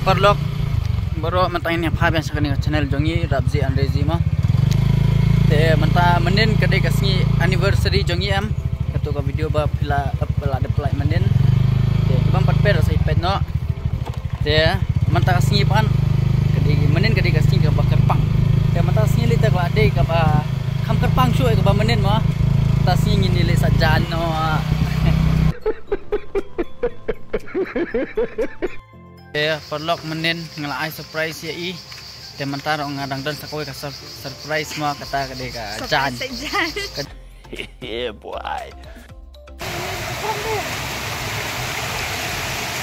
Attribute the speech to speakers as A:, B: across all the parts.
A: Perlok baru mentang ini apa yang sekarang channel jongi Rabzi Andrezi mah. Te mentah menin kedai kasih anniversary jongi am. Ketua video bah pila ada pelai menin. Te bang patper saya pet no. Te mentah kasih pan kedai menin kedai kasih ke bakar pang. Te mentah kasih liter bah ada ke bah kam kerpang show ke bah menin mah. Tasih ini le sajan no. Perlok menin ngelai surprise ya i. Dia mentar orang ngadang dan sakoi ka surprise mo kata kade ka jan. Yeah boy.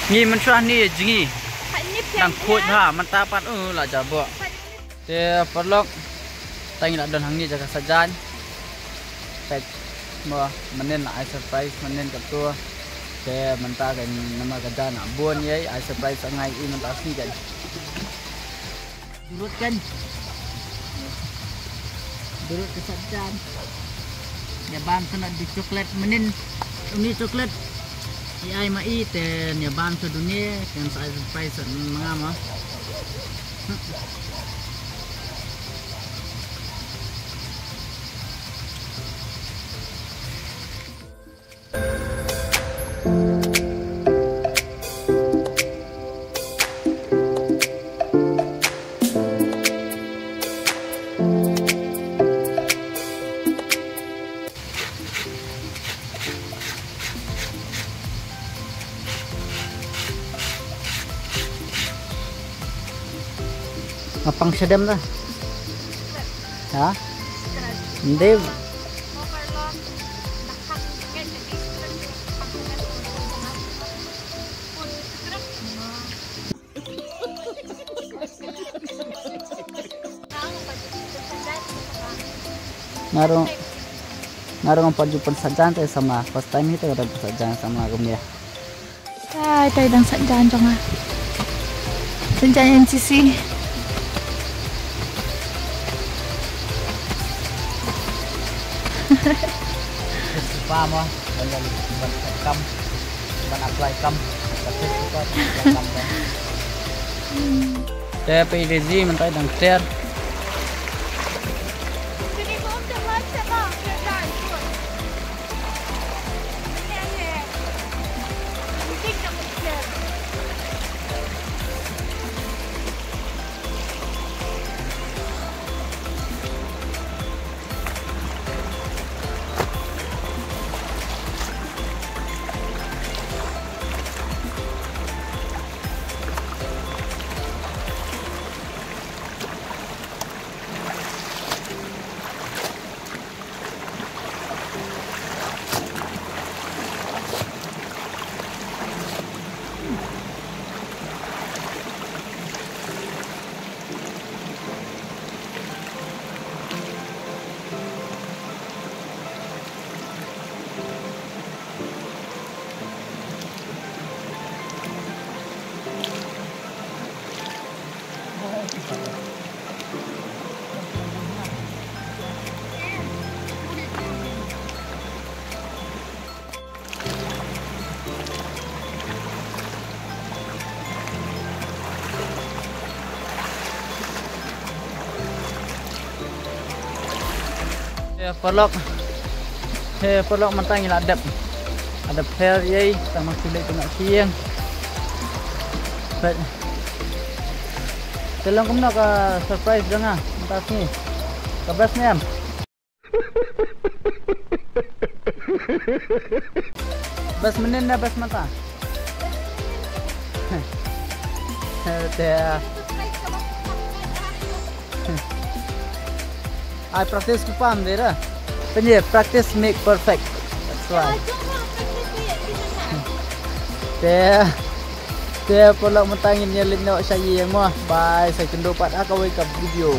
A: Ni mencuah ni jingi. Nang kut ha mentapat lah jabo. Dia perlok tangi nak dan hang ni jaga sajan. Pet mo menin ngelai surprise menin ketua. Saya mentah kan nama kerja nak buan ye, I surprise sangai i mentah sini kan. Durut kan, durut kesajan. Ya bang kena di coklat menin, ini coklat. Ya I mai ten ya bang sedunia kan saya surprise mengama. Apang sedem lah. Ha? Hindi. Narong pajupan sajan tayo sama. First time itu ada sajan sama kumnya.
B: Tayo dang sajan jangan. Sajan NCC.
A: Suka mo, ban kam, ban apply kam, tapi suka kam kan. Tapi rezi mentai dang ter. Perlok mentang ila adap fair ye sama kulit kena siang. Tolong kamu nak surprise jangan mentas ni. Kabas ni am. Bas menin dah bas mata. I practice ku pam deh. Penye practice make perfect. That's why. Dia perlu mentangin nyelin nak saya yang mah. Bye, saya kendopat akawai ke video.